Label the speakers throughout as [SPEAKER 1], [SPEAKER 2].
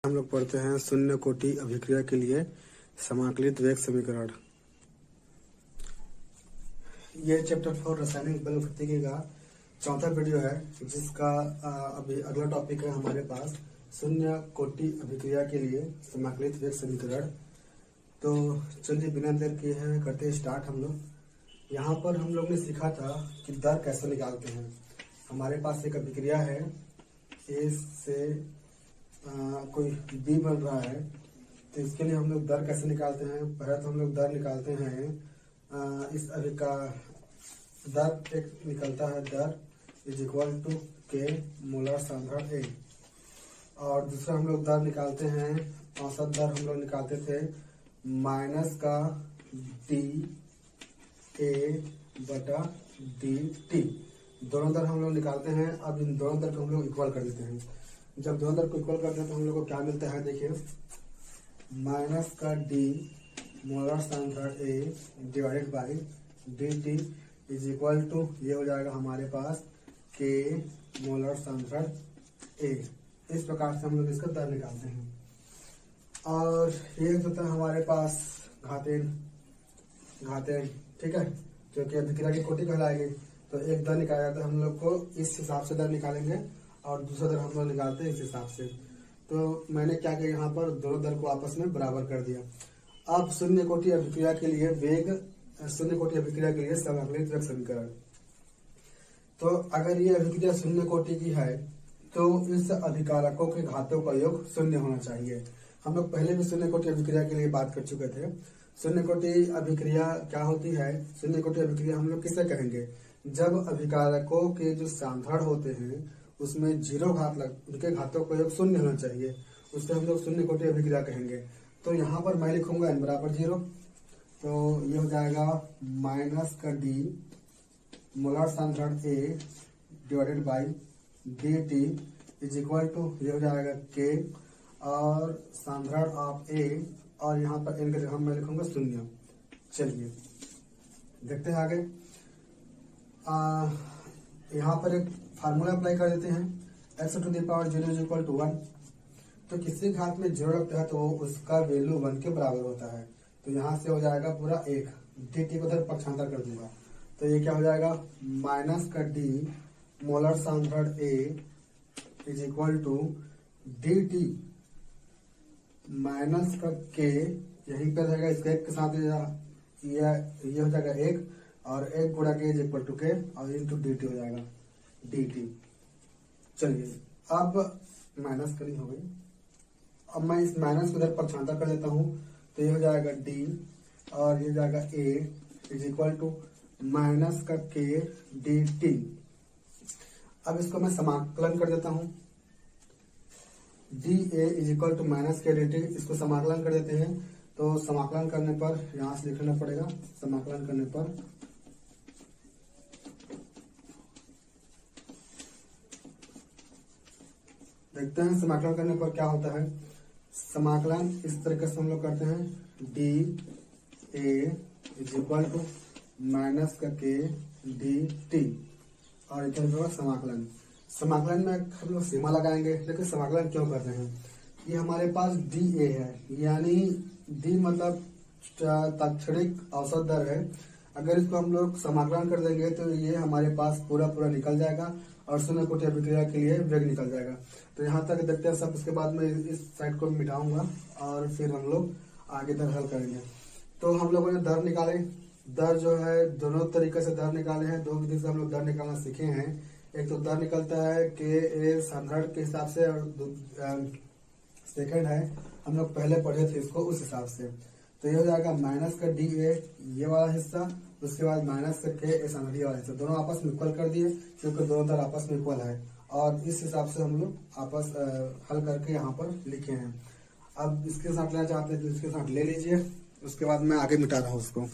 [SPEAKER 1] हम लोग पढ़ते हैं शून्य कोटि अभिक्रिया के लिए समाकलित वेग समीकरण। ये चैप्टर 4 रासायनिक बल गतिकी का चौथा वीडियो है, जिसका अभी अगला टॉपिक है हमारे पास शून्य कोटि अभिक्रिया के लिए समाकलित वेग समीकरण। तो चलिए बिना देर किए हैं करते हैं स्टार्ट। हम लोग यहाँ पर हम लोग ने सीखा था कि दर कैसे निकालते हैं। हमारे पास एक अभिक्रिया है, ए से कोई बी बन रहा है, तो इसके लिए हम लोग दर कैसे निकालते हैं। पहले तो हम लोग दर निकालते हैं इस अभिक्रिया दर एक निकलता है, दर इज इक्वल टू के मोलर सांद्रण ए। और दूसरा हम लोग दर निकालते हैं, औसत दर हम लोग निकालते थे माइनस का डी ए बटा डी टी। दोनों दर हम लोग निकालते हैं। अब इन दोनों दर को हम लोग इक्वल कर देते हैं। जब दोनों दर को इक्वल करते हैं तो हम लोग को क्या मिलता है, देखिए माइनस का डी मोलर सांद्रण A divided by D T is equal to ये हो जाएगा हमारे पास के मोलर सांद्रण ए। इस प्रकार से हम लोग इसका दर निकालते हैं। और ये होता है हमारे पास घातेन, ठीक है, जो कि अभिक्रिया की कोटि कहलाएगी। तो एक दर निकाला जाता है, हम लोग को इस हिसाब से दर निकालेंगे और दूसरा दर हम लोग निकालते हैं इस हिसाब से। तो मैंने क्या किया, यहाँ पर दोनों दर को आपस में बराबर कर दिया। अब शून्य कोटि अभिक्रिया के लिए समाकलित वेग समीकरण। तो अगर ये अभिक्रिया शून्य कोटि की है तो इस अभिकारकों के घातों का योग शून्य होना चाहिए। हम लोग पहले भी शून्य कोटि अभिक्रिया के लिए बात कर चुके थे। शून्य कोटि अभिक्रिया क्या होती है? शून्य कोटि अभिक्रिया हम लोग किसे कहेंगे? जब अभिकारकों के जो सांद्रण होते हैं उसमें जीरो घात उनके घातों का योग शून्य होना चाहिए, उससे हम लोग शून्य कोटि अभिक्रिया कहेंगे। तो यहाँ पर मैं लिखूंगा n बराबर 0। तो ये हो जाएगा माइनस का डी मोलर सांद्रण A divided by D T is equal to ये हो जाएगा के और सांद्रण ऑफ ए, और यहाँ पर n की जगह मैं लिखूंगा 0। चलिए देखते हैं आगे। यहाँ पर एक फार्मूला अप्लाई कर देते हैं, x to the power 0 is equal to 1। तो किसी घात में 0 लगता है तो उसका वैल्यू 1 के बराबर होता है। तो यहाँ से हो जाएगा पूरा 1, डी टी को उधर पक्षांतर कर दूंगा। तो ये क्या हो जाएगा, माइनस का डी मोलर सांद्रण A is equal to D T minus का के, यहीं पर रहेगा, इसका एक के साथ ये हो जाएगा 1 और 1 गुणा के इज इक्वल टू के और इंटू डी टी हो जाएगा डी टी। चलिए अब माइनस करनी हो गई। अब मैं इस माइनस को इधर पक्षांतर कर देता हूँ, तो ये हो जाएगा डी और ये जाएगा ए इज इक्वल टू माइनस का के डी टी। अब इसको मैं समाकलन कर देता हूँ, D A is equal to minus K D T. इसको समाकलन कर देते हैं। तो समाकलन करने पर यहां से लिखना पड़ेगा, समाकलन करने पर देखते हैं समाकलन करने पर क्या होता है। समाकलन इस तरीके से हम लोग करते हैं, D A is equal to minus का के डी टी और इधर होगा समाकलन। समाकलन में हम लोग सीमा लगाएंगे, लेकिन समाकलन क्यों करते हैं? ये हमारे पास डी ए है, यानी डी मतलब तात्क्षणिक औसत दर है। अगर इसको हम लोग समाकलन कर देंगे तो ये हमारे पास पूरा निकल जाएगा और शून्य कोटि अभिक्रिया के लिए वेग निकल जाएगा। तो यहाँ तक देखते हैं सब। इसके बाद में इस साइड को मिटाऊंगा और फिर हम लोग आगे दर हल करेंगे। तो हम लोगों ने दर निकाले, दर जो है दोनों तरीके से दर निकाले हैं, दो विधि से हम लोग दर निकालना सीखे हैं। एक तो दर निकलता है के ए सांद्रण के हिसाब से, और सेकंड है हम लोग पहले पढ़े थे इसको उस हिसाब से। तो ये हो जाएगा माइनस का डी ए ये वाला हिस्सा, उसके बाद माइनस का के ए सांद्रण वाला हिस्सा, दोनों आपस में इक्वल कर दिए क्योंकि दोनों दर आपस में इक्वल है। और इस हिसाब से हम लोग आपस हल करके यहाँ पर लिखे हैं। अब इसके साथ लेना चाहते हैं तो इसके साथ ले लीजिए, उसके बाद मैं आगे मिटा रहा हूँ उसको।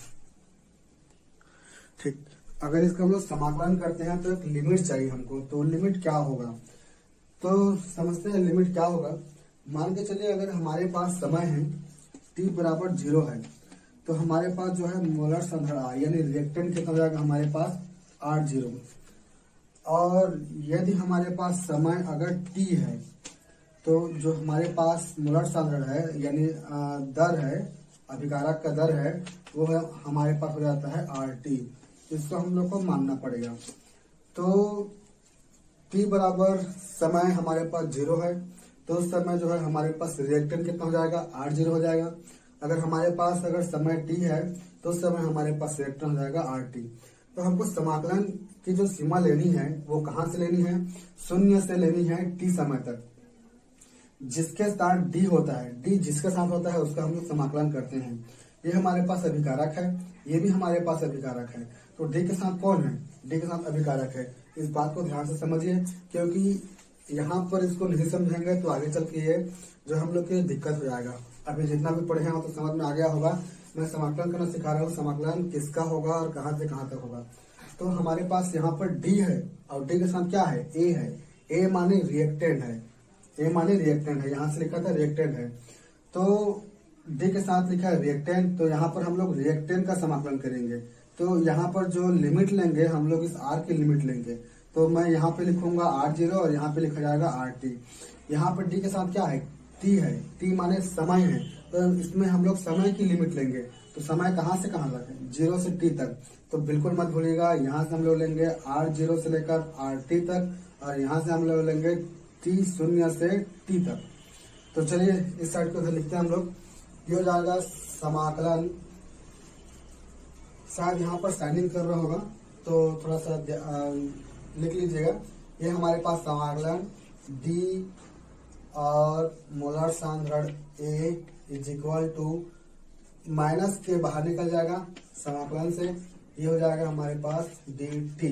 [SPEAKER 1] ठीक, अगर इसका हम लोग समाकलन करते हैं तो एक लिमिट चाहिए हमको। तो लिमिट क्या होगा, तो समझते हैं लिमिट क्या होगा। मान के चलिए अगर हमारे पास समय है t बराबर 0 है, तो हमारे पास जो है मोलर सांद्रण यानी रिएक्टेंट कितना हो जाएगा हमारे पास R0। और यदि हमारे पास समय अगर t है तो जो हमारे पास मोलर सांद्रण है यानी दर है, अभिकारक का दर है, वो है हमारे पास हो जाता है RT। इसको हम लोग को मानना पड़ेगा। तो T बराबर समय हमारे पास 0 है, तो उस समय जो है हमारे पास रिएक्टेंट कितना हो जाएगा, R0 हो जाएगा। अगर हमारे पास अगर समय T है तो उस समय हमारे पास रिएक्टेंट हो जाएगा RT। तो हमको समाकलन की जो सीमा लेनी है वो कहाँ से लेनी है, 0 से लेनी है T समय तक। जिसके साथ D होता है, D जिसके साथ होता है उसका हम लोग समाकलन करते हैं। ये हमारे पास अभिकारक है, ये भी हमारे पास अभिकारक है। तो D के साथ कौन है, D के साथ अभिकारक है। इस बात को ध्यान से समझिए, क्योंकि यहाँ पर इसको नहीं समझेंगे तो आगे चल के ये जो हम लोग की दिक्कत हो जाएगा। अभी जितना भी पढ़े हैं वो तो समझ में आ गया होगा। मैं समाकलन करना सिखा रहा हूँ, समाकलन किसका होगा और कहाँ से कहाँ तक होगा। तो हमारे पास यहाँ पर D है और D के साथ क्या है, A है। A माने रिएक्टेंट है, A माने रिएक्टेंट है, यहाँ से लिखा था रिएक्टेंट है। तो D के साथ लिखा है रिएक्टेंट, तो यहाँ पर हम लोग रिएक्टेंट का समाकलन करेंगे। तो यहाँ पर जो लिमिट लेंगे हम लोग इस R की लिमिट लेंगे। तो मैं यहाँ पे लिखूंगा R0 और यहाँ पे लिखा जाएगा RT। यहाँ पर D के साथ क्या है, T है, T माने समय है। तो इसमें हम लोग समय की लिमिट लेंगे। तो समय कहाँ से कहाँ तक है, 0 से T तक। तो बिल्कुल मत भूलिएगा, यहाँ से हम लोग लेंगे R0 से लेकर RT तक, और यहाँ से हम लोग लेंगे T0 से T तक। तो चलिए इस साइड को उधर लिखते हैं हम लोग। ये हो जाएगा समाकलन, शायद यहाँ पर साइनिंग कर रहा होगा तो थोड़ा सा लिख लीजिएगा। ये हमारे पास समाकलन D और मोलर सांद्रण A is equal to minus के बाहर निकल जाएगा समाकलन से, ये हो जाएगा हमारे पास DT।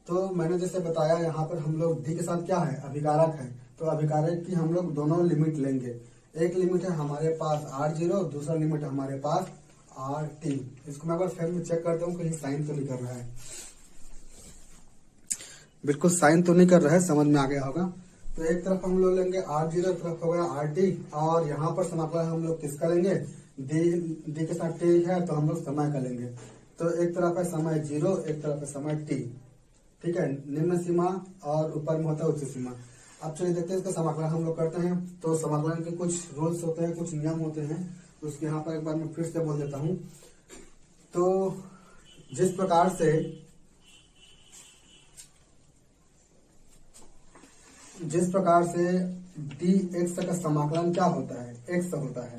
[SPEAKER 1] तो मैंने जैसे बताया यहाँ पर हम लोग D के साथ क्या है, अभिकारक है। तो अभिकारक की हम लोग दोनों लिमिट लेंगे। एक लिमिट है हमारे पास R0, दूसरा लिमिट है हमारे पास RT। इसको मैं एक बार फिर चेक करता हूँ कहीं साइन तो नहीं कर रहा है। बिल्कुल साइन तो नहीं कर रहा है, समझ में आ गया होगा। तो एक तरफ हम लोग लेंगे R0, एक तरफ हो गया RT, और यहाँ पर समाकलन हम लोग किसका लेंगे, D के साथ T है तो हम लोग समय का लेंगे। तो एक तरफ है समय 0, एक तरफ है समय T, ठीक है, निम्न सीमा और ऊपर में होता है उच्च सीमा। अब चलिए देखते हैं इसका समाकलन हम लोग करते हैं। तो समाकलन के कुछ रूल्स होते हैं, कुछ नियम होते हैं, उसके यहाँ पर एक बार मैं फिर से बोल देता हूँ। तो जिस प्रकार से dx का समाकलन क्या होता है, x होता है,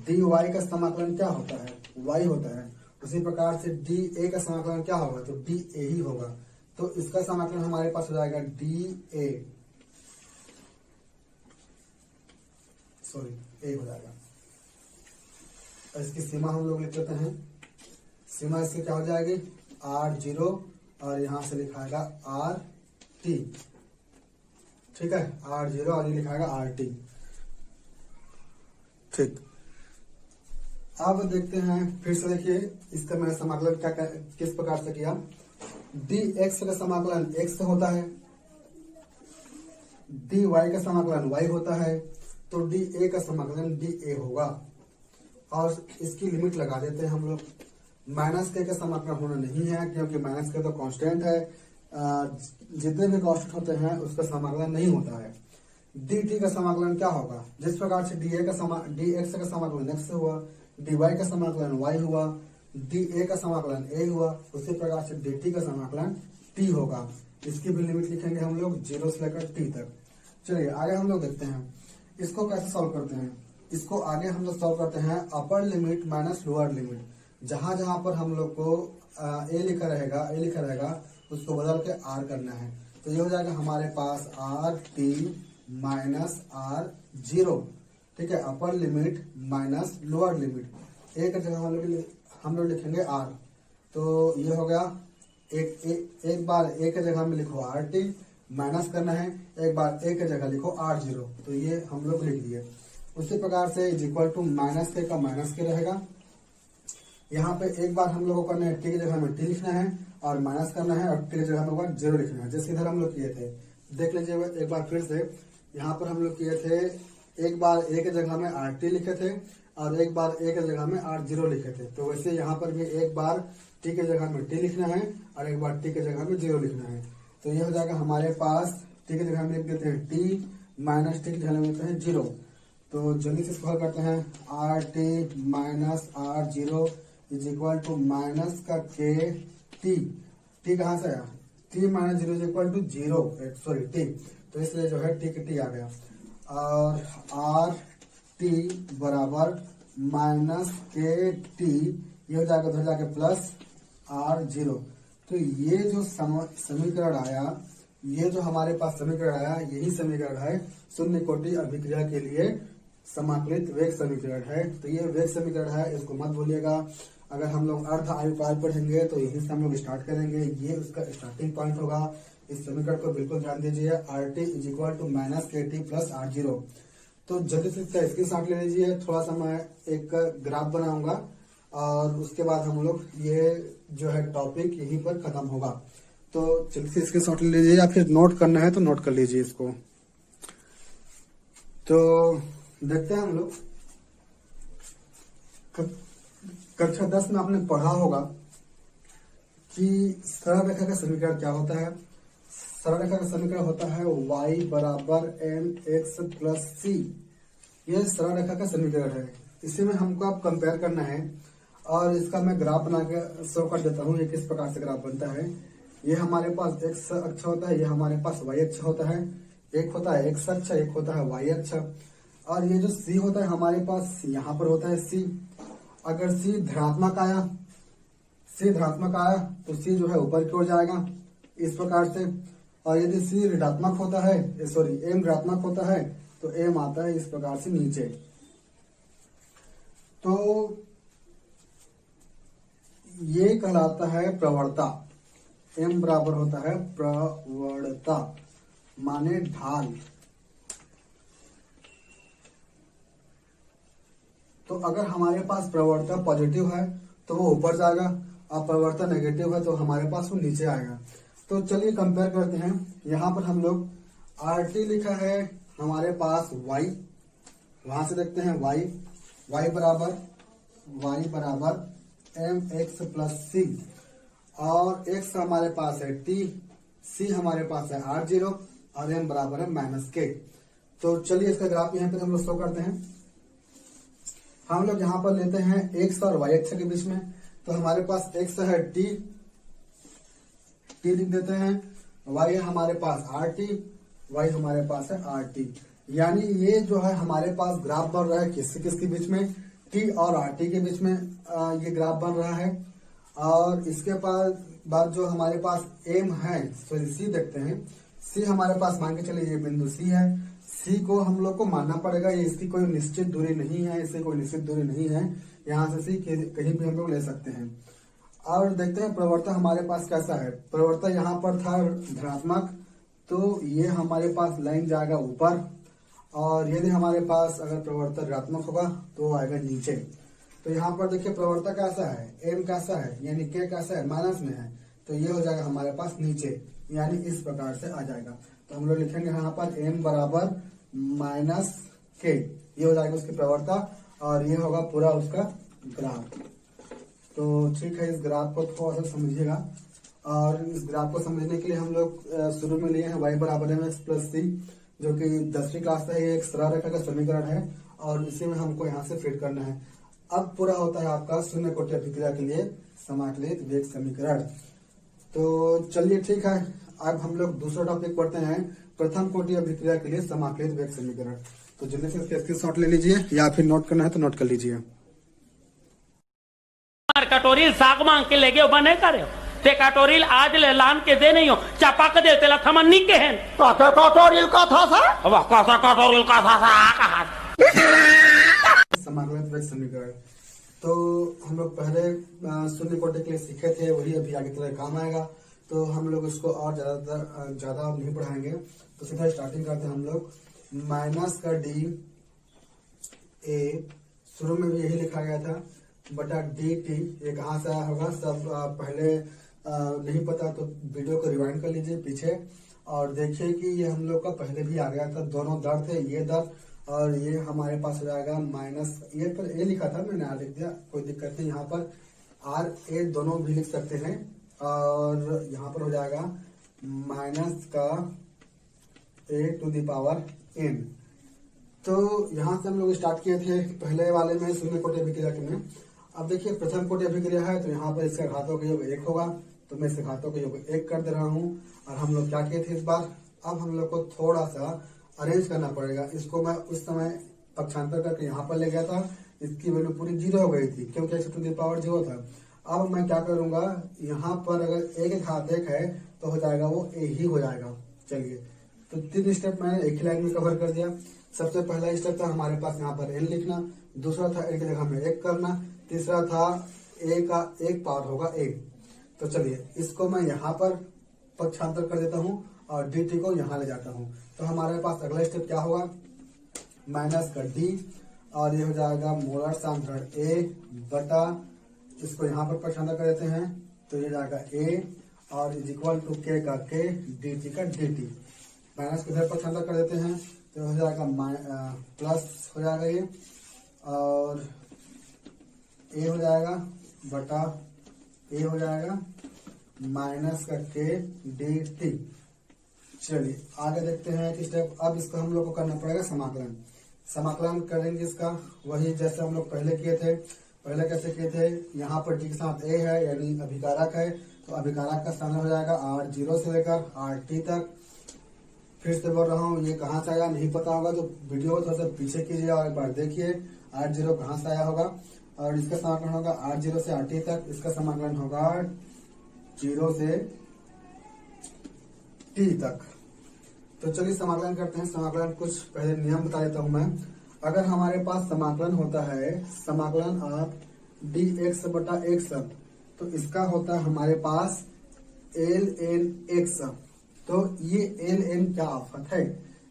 [SPEAKER 1] dy का समाकलन क्या होता है, y होता है, उसी प्रकार से dA का समाकलन क्या होगा, तो dA ही होगा। तो इसका समाकलन हमारे पास हो जाएगा dA, A हो जाएगा। और इसकी सीमा हम लोग लिख लेते हैं। सीमा इसकी क्या हो जाएगी, R0 और यहां से लिखाएगा RT, ठीक है, R0 और ये लिखाएगा RT। ठीक, अब देखते हैं फिर से, देखिए इसका मैंने समाकलन क्या किस प्रकार से किया। dx का समाकलन x होता है, dy का समाकलन y होता है, तो dA का समाकलन dA होगा। और इसकी लिमिट लगा देते हैं हम लोग। माइनस के का समाकलन होना नहीं है, क्योंकि माइनस के तो कांस्टेंट है, जितने भी कांस्टेंट होते हैं उसका समाकलन नहीं होता है। dt का समाकलन क्या होगा, जिस प्रकार से dx का समाकलन x हुआ, dy का समाकलन y हुआ, dA का समाकलन a हुआ, उसी प्रकार से dt का समाकलन t होगा। इसकी भी लिमिट लिखेंगे हम लोग 0 से लेकर t तक। चलिए आगे हम लोग देखते हैं इसको कैसे सॉल्व करते हैं। इसको आगे हम लोग सॉल्व करते हैं अपर लिमिट माइनस लोअर लिमिट। जहां जहां पर हम लोग को a लिखा रहेगा उसको बदल के r करना है। तो ये हो जाएगा हमारे पास RT माइनस R0, ठीक है, अपर लिमिट माइनस लोअर लिमिट। एक जगह हम लोग लिखेंगे R। तो ये हो गया, एक बार a के जगह में लिखो RT, माइनस करना है, एक बार a के जगह लिखो R0। तो ये हम लोग लिख दिए। उसी प्रकार से इज इक्वल टू माइनस के का माइनस के रहेगा। यहाँ पे एक बार हम लोग को करना है t की जगह में t लिखना है और माइनस करना है, और t की जगह में 0 लिखना है, जैसे इधर हम लोग किए थे। देख लीजिए एक बार फिर से, यहाँ पर हम लोग किए थे, एक बार a के जगह में RT लिखे थे और एक बार a के जगह में R0 लिखे थे। तो वैसे यहाँ पर भी एक बार t के जगह में t लिखना है और एक बार t के जगह में 0 लिखना है। तो ये हो जाएगा हमारे पास, t की जगह में लिख देते हैं t माइनस टी की जगह लेते हैं 0। तो जल्दी से इसको हल करते हैं। R T minus R zero is equal to minus का के टी। टी कहाँ से आया? T minus zero is equal to 0, sorry T, तो इसलिए जो है टी के टी आ गया। और आर टी बराबर माइनस के टी, ये हो जाएगा उधर जाके प्लस आर जीरो। तो ये जो समीकरण आया, ये जो हमारे पास समीकरण आया, यही समीकरण है शून्य कोटि अभिक्रिया के लिए समाकलित वेग समीकरण है। तो ये वेग समीकरण है, इसको मत भूलिएगा। अगर हम लोग अर्ध आयुकाल पढ़ेंगे तो यहीं से हम लोग स्टार्ट करेंगे, ये उसका स्टार्टिंग पॉइंट होगा। इस समीकरण को बिल्कुल ध्यान दीजिए। R T is equal to minus K T plus R zero. तो जल्दी से इसका स्क्रीनशॉट ले लीजिए। थोड़ा सा मैं एक ग्राफ बनाऊंगा और उसके बाद हम लोग ये जो है टॉपिक यहीं पर खत्म होगा। तो जल्दी से स्क्रीनशॉट ले लीजिए, या फिर नोट करना है तो नोट कर लीजिए इसको। तो देखते हैं हम लोग कक्षा 10 में आपने पढ़ा होगा कि सरल रेखा का समीकरण क्या होता है। सरल रेखा का समीकरण होता है y बराबर एम एक्स प्लस सी। ये सरल रेखा का समीकरण है। इसी में हमको अब कंपेयर करना है और इसका मैं ग्राफ बना के शो कर देता हूँ। ये किस प्रकार से ग्राफ बनता है। ये हमारे पास एक्स अक्ष होता है, ये हमारे पास वाई अक्ष होता है। एक होता है एक्स अक्ष, एक होता है वाई अक्ष। और ये जो सी होता है हमारे पास यहाँ पर होता है सी। अगर सी धनात्मक आया, तो सी जो है ऊपर की ओर जाएगा इस प्रकार से। और यदि सी ऋणात्मक होता है, सॉरी एम ऋणात्मक होता है, तो एम आता है इस प्रकार से नीचे। तो ये कहलाता है प्रवणता। एम बराबर होता है प्रवणता, माने ढाल। तो अगर हमारे पास प्रवणता पॉजिटिव है तो वो ऊपर जाएगा, और प्रवणता नेगेटिव है तो हमारे पास वो नीचे आएगा। तो चलिए कंपेयर करते हैं। यहाँ पर हम लोग आर टी लिखा है हमारे पास y, वहां से देखते हैं y बराबर एम एक्स प्लस सी, और x हमारे पास है t, c हमारे पास है आर जीरो, और m बराबर है माइनस के। तो चलिए इसका ग्राफ यहाँ पे हम लोग शो करते हैं। हम लोग यहाँ पर लेते हैं x और y अक्ष के बीच में। तो हमारे पास x है t लिख देते हैं, y है हमारे पास आर टी, y हमारे पास है आर टी। यानी ये जो है हमारे पास ग्राफ बन रहा है किसके बीच में, t और आर टी के बीच में ये ग्राफ बन रहा है। और इसके बाद जो हमारे पास m है, सॉरी c देखते हैं। c हमारे पास मान के चलिए ये बिंदु c है। c को हम लोग को मानना पड़ेगा, ये इसकी कोई निश्चित दूरी नहीं है, इससे कोई निश्चित दूरी नहीं है। यहाँ से c कहीं भी हम लोग ले सकते हैं। और देखते हैं प्रवणता हमारे पास कैसा है। प्रवणता यहाँ पर था धनात्मक, तो ये हमारे पास लाइन जाएगा ऊपर। और यदि हमारे पास अगर प्रवणता ऋणात्मक होगा तो आएगा नीचे। तो यहाँ पर देखिए प्रवणता कैसा है, एम कैसा है, यानी के कैसा है, माइनस में है, तो ये हो जाएगा हमारे पास नीचे, यानी इस प्रकार से आ जाएगा। तो हम लोग लिखेंगे यहाँ पर एम बराबर माइनस के, ये हो जाएगा उसकी प्रवणता, और ये होगा पूरा उसका ग्राफ। तो ठीक है, इस ग्राफ को थोड़ा सा समझिएगा। और इस ग्राफ को समझने के लिए हम लोग शुरू में लिए हैं y बराबर एम एक्स प्लस सी, जो कि 10वीं क्लास का ये एक सरल रेखा का समीकरण है, और इसी में हमको यहाँ से फिट करना है। अब पूरा होता है आपका शून्य कोटि अभिक्रिया के लिए समाकलित वेग समीकरण। तो चलिए ठीक है, अब हम लोग दूसरा टॉपिक पढ़ते हैं, प्रथम कोटि अभिक्रिया के लिए समाकलित वेग समीकरण। तो जल्दी से इसका स्क्रीनशॉट ले लीजिए, या फिर नोट करना है तो नोट कर लीजिए।
[SPEAKER 2] कटोरील साग मांग के लेगे बने करे ते कटोरील आज ले लान के दे नहीं हो चापाक दे तेला थमन नी के हैं तो कटोरील का था सा अब कैसा कटोरील का था सा कहा
[SPEAKER 1] समाकलित वेग समीकरण। तो हम लोग पहले शून्य कोटि के लिए सीखे थे, वही अभी आगे तरह काम आएगा। तो हम लोग इसको और ज्यादा नहीं पढ़ाएंगे। तो सीधा स्टार्टिंग करते हैं हम लोग। माइनस का डी ए, शुरू में भी यही लिखा गया था, बटा डी टी। ये कहाँ से आया होगा सब पहले नहीं पता तो वीडियो को रिवाइंड कर लीजिए पीछे, और देखिए कि ये हम लोग का पहले भी आ गया था। दोनों दर थे, ये दर और ये हमारे पास हो जाएगा माइनस, ये पर ए लिखा था, मैंने आर लिख दिया, कोई दिक्कत नहीं। यहाँ पर आर ए दोनों भी लिख सकते हैं। और यहाँ पर हो जाएगा माइनस का a to the power n। तो यहाँ से हम लोग स्टार्ट किए थे पहले वाले में शून्य कोटि अभिक्रिया के में। अब देखिए प्रथम कोटि अभिक्रिया है तो यहाँ पर इसका घातों का योग 1 होगा, तो मैं इसके घातों का योग 1 कर दे रहा हूँ। और हम लोग क्या किए थे इस बार, अब हम लोग को थोड़ा सा अरेंज करना पड़ेगा। इसको मैं उस समय पक्षांतर करके यहाँ पर ले गया था, इसकी वैल्यू पूरी 0 हो गई थी क्योंकि x टू द पावर 0 था। अब मैं क्या करूंगा, यहाँ पर अगर a के घात 1 है तो हो जाएगा वो a ही हो जाएगा। चलिए, तो 3 स्टेप मैंने एक ही लाइन में कवर कर दिया। सबसे पहला स्टेप था हमारे पास यहाँ पर n लिखना, दूसरा था n की जगह में 1 करना, तीसरा था a का 1 पावर होगा 1। तो चलिए इसको मैं यहाँ पर पक्षांतर कर देता हूँ और dt को यहाँ ले जाता हूँ। तो हमारे पास अगला स्टेप क्या होगा, माइनस का d और ये हो जाएगा मोलर सांद्रण a बटा, इसको यहाँ पर पक्षांतर कर देते हैं तो ये जाएगा a और इज इक्वल टू k का k dt का dt। माइनस को इधर पक्षांतर कर देते हैं तो हो जाएगा प्लस हो जाएगा ये, और a हो जाएगा बटा a हो जाएगा माइनस का k dt। चलिए आगे देखते हैं कि स्टेप। अब इसको हम लोग को करना पड़ेगा समाकलन। समाकलन करेंगे इसका वही जैसे हम लोग पहले किए थे। पहले कैसे किए थे, यहाँ पर टी के साथ a है यानी अभिकारक है, तो अभिकारक का स्थान हो जाएगा r0 से लेकर rt तक। फिर से बोल रहा हूँ, ये कहाँ से आया नहीं पता होगा तो वीडियो को थोड़ा सा पीछे कीजिए और एक बार देखिए r0 कहाँ से आया होगा। और इसका समाकलन होगा r0 से rt तक, इसका समाकलन होगा 0 से t तक। तो चलिए समाकलन करते हैं। समाकलन कुछ पहले नियम बता देता हूं मैं। अगर हमारे पास समाकलन होता है समाकलन ऑफ dx बटा x, तो इसका होता है हमारे पास ln x। तो ये ln क्या आफत है,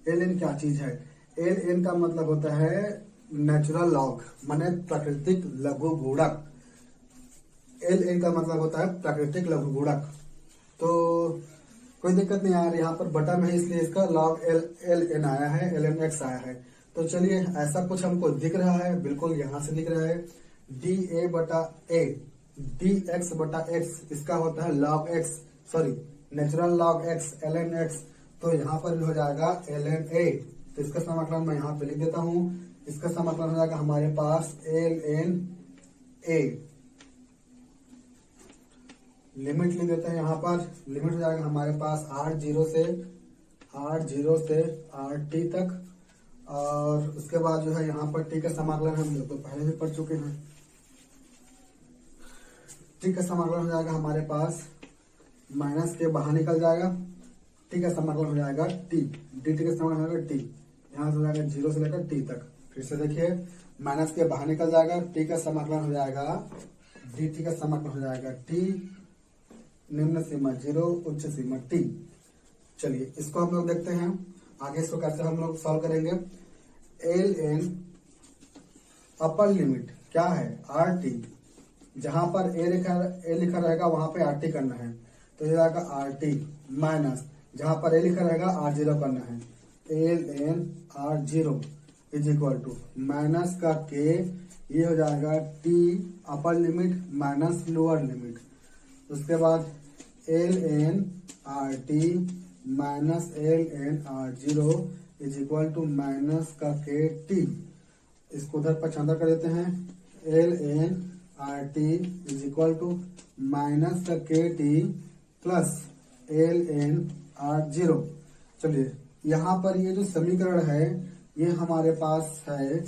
[SPEAKER 1] ln क्या चीज है, ln का मतलब होता है नेचुरल लॉग माने प्राकृतिक लघु गुणक। ln का मतलब होता है प्राकृतिक लघु गुणक। तो कोई दिक्कत नहीं आ रही, यहाँ पर बटा में है इसलिए इसका log ln आया है, ln x आया है। तो चलिए ऐसा कुछ हमको दिख रहा है, बिल्कुल यहाँ से दिख रहा है da बटा a dx बटा x, इसका होता है log x, sorry natural log x ln x। तो यहाँ पर भी हो जाएगा ln a। तो इसका समाकलन मैं यहाँ पे लिख देता हूँ। इसका समाकलन हो जाएगा हमारे पास ln a। लिमिट लिख देते हैं यहाँ पर, लिमिट हो जाएगा हमारे पास r0 से rt तक। और उसके बाद जो है यहाँ पर t का समाकलन हम लोग तो पहले भी पढ़ चुके हैं। t का समाकलन हो जाएगा हमारे पास माइनस के बाहर निकल जाएगा, t का समाकलन हो जाएगा t, dt का समाकलन हो जाएगा t, यहाँ से हो जाएगा 0 से लेकर t तक। फिर से देखिए माइनस के बाहर निकल जाएगा, t का समाकलन हो जाएगा dt का समाकलन हो जाएगा t, निम्न सीमा 0 उच्च सीमा t। चलिए इसको हम लोग देखते हैं आगे, इसको कैसे हम लोग सॉल्व करेंगे। ln अपर लिमिट क्या है rt, जहां पर a लिखा रहेगा वहां पे rt करना है, तो ये आएगा rt माइनस जहां पर a लिखा रहेगा r0 करना है, ln r0 is equal to minus का k, ये हो जाएगा t upper limit minus lower limit. उसके बाद ln rt minus ln r0 is equal to minus का k t। इसको उधर पक्षांतर कर देते हैं, ln rt is equal to minus का k t plus ln r0। चलिए यहाँ पर ये जो समीकरण है ये हमारे पास है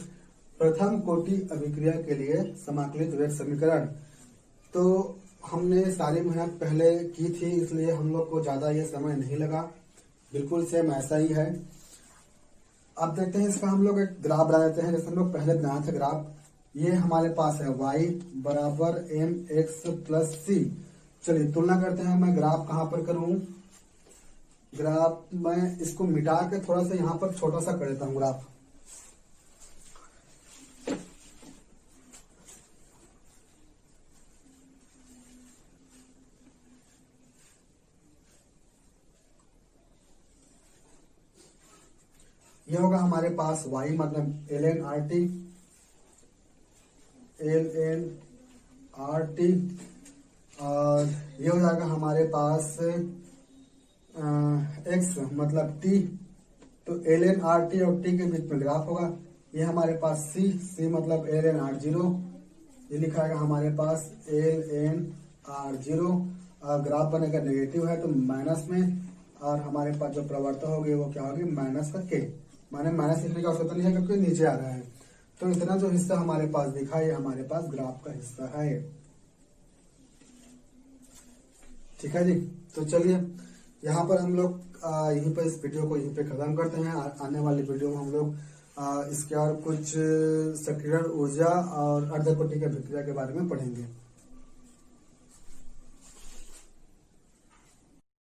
[SPEAKER 1] प्रथम कोटि अभिक्रिया के लिए समाकलित वेग समीकरण। तो हमने सारी मेहनत पहले की थी इसलिए हम लोग को ज्यादा ये समय नहीं लगा, बिल्कुल सेम ऐसा ही है। अब देखते हैं इसका हम लोग एक ग्राफ बना देते हैं, जैसे हम लोग पहले बनाए थे ग्राफ। ये हमारे पास है y बराबर mx प्लस c। चलिए तुलना करते हैं, मैं ग्राफ कहाँ पर करूं, ग्राफ मैं इसको मिटा के थोड़ा सा यहाँ पर छोटा सा कर देता हूँ ग्राफ। ये होगा हमारे पास y मतलब ln rt और ये हो जाएगा हमारे पास x मतलब t तो ln RT और T के बीच में ग्राफ होगा। ये हमारे पास C मतलब ln R0, ये लिखा है हमारे पास ln R0। ग्राफ बनेगा नेगेटिव है तो माइनस में, और हमारे पास जो प्रवृत्ता होगी वो क्या होगी, माइनस का K। माने माइनस लिखने का आवश्यकता नहीं है क्योंकि नीचे आ रहा है। तो इतना जो हिस्सा हमारे पास दिखा है हमारे पास ग्राफ का हिस्सा है। ठीक है जी, तो चलिए यहाँ पर हम लोग यहीं पर इस वीडियो को यहीं पे खत्म करते हैं। आने वाली वीडियो में हम लोग इसके और कुछ सक्रिय ऊर्जा और अर्धकोटि की अभिक्रिया के बारे में पढ़ेंगे।